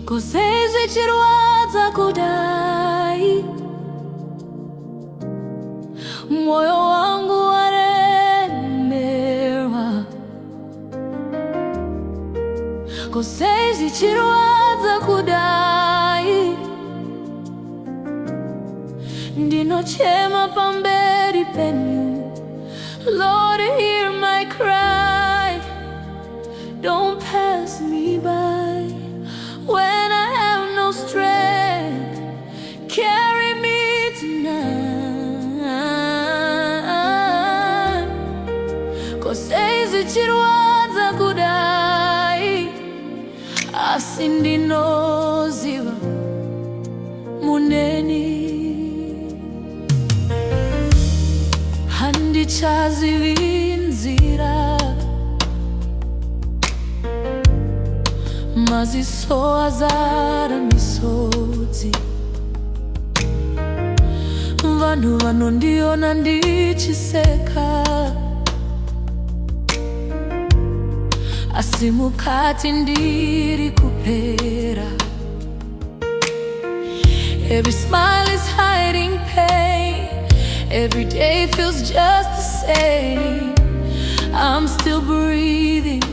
Sei Zvichirwadza Kudai, moyo wangu waremerwa. Sei Zvichirwadza Kudai, ndinochema pamberi penyu. Lord, hear my cry. Don't pass me by when I have no strength. Carry me tonight. Sei Zvichirwadza Kudai, asi ndinoziva muneni. Handichazivi nzira, maziso azara misodzi. Vanhu vanondiona ndichiseka, asi mukati ndiri kupera. Every smile is hiding pain. Every day feels just the same. I'm still breathing,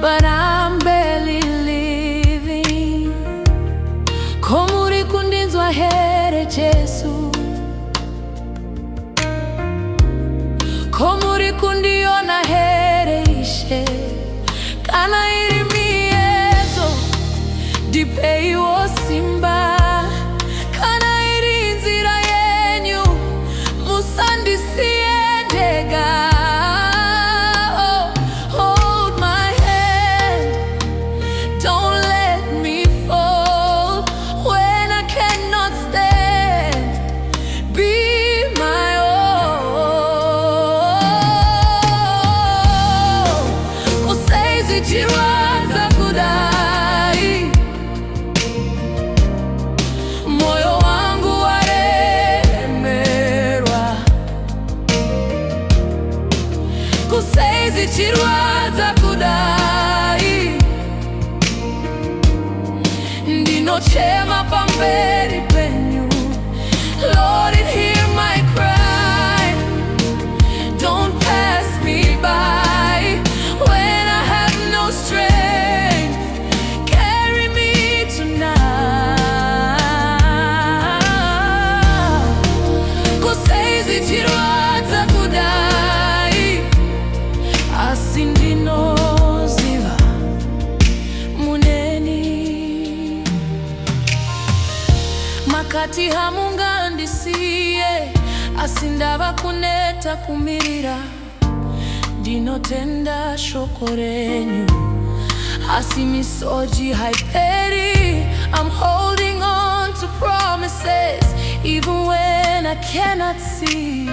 but I'm barely living. Komuri kundinzwa here Jesu, komuri kundiona here Ishe. Kana iri miezo ndipeiwo simba. Kana iri nzira yenyu musandisiendega. Hold my hand, don't let me fall when I cannot stand. Be my all. Sei Zvichirwadza Kudai, moyo wangu waremerwa. Sei Zvichirwadza Kudai, ndinochema pamberi penyu. Lord, hear my cry. Don't pass me by when I have no strength. Carry me tonight. Sei Zvichirwadza Kudai, asi ndinoziva muneni. Makati hamungandisiye, asi ndava kuneta kumirira. Ndinotenda shoko renyu, asi misoji haiperi. I'm holding on to promises even when I cannot see.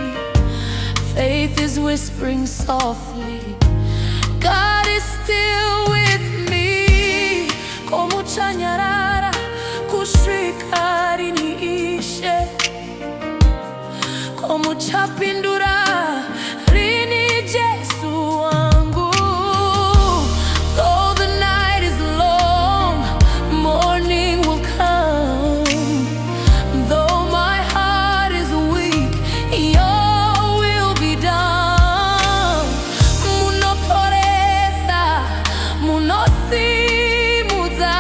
Faith is whispering softly, God is still with me. Komuchanyarara kushrika riniishe, komuchapindura rini Jesu wangu. Though the night is long, morning will come. Though my heart is weak, your will be done. Munoporesa, munosimudza,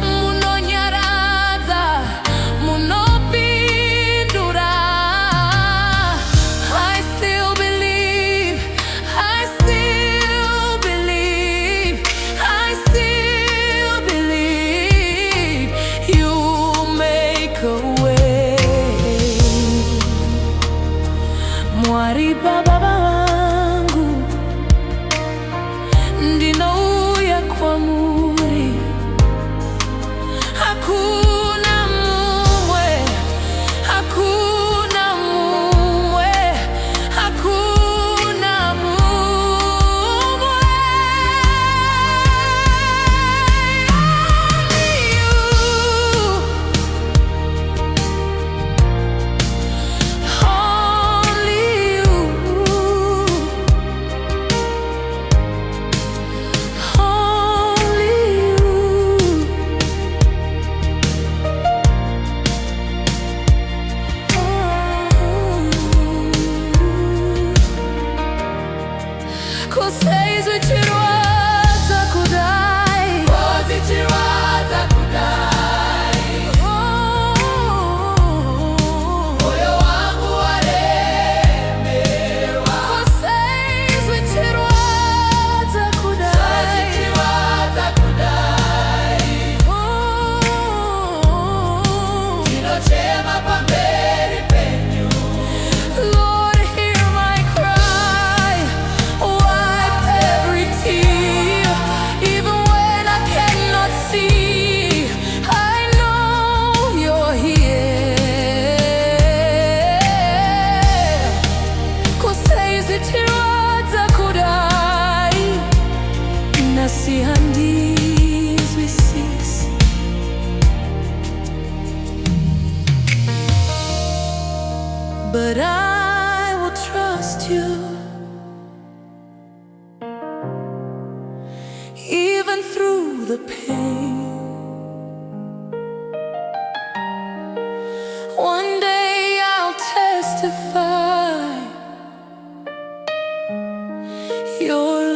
munonyaradza, munopindura. I still believe, I still believe, I still believe you make a way. Mwari baba wangu, ndinouya kwamuri. Hakuna mumwe, hakuna mumwe, hakuna mumwe. Only you, only you. Sei Zvichirwadza Kudai. Oh, Zvichirwadza Kudai. Moyo wangu walemerwa. Sei Zvichirwadza Kudai. Zvichirwadza Kudai. Ndinochema pamberi penyu. Lord, hear my cry, wipe every tear, even when I cannot see. I know you're here. Sei Zvichirwadza Kudai. Nasihandizwisisa. But I will trust you, even through the pain. One day I'll testify your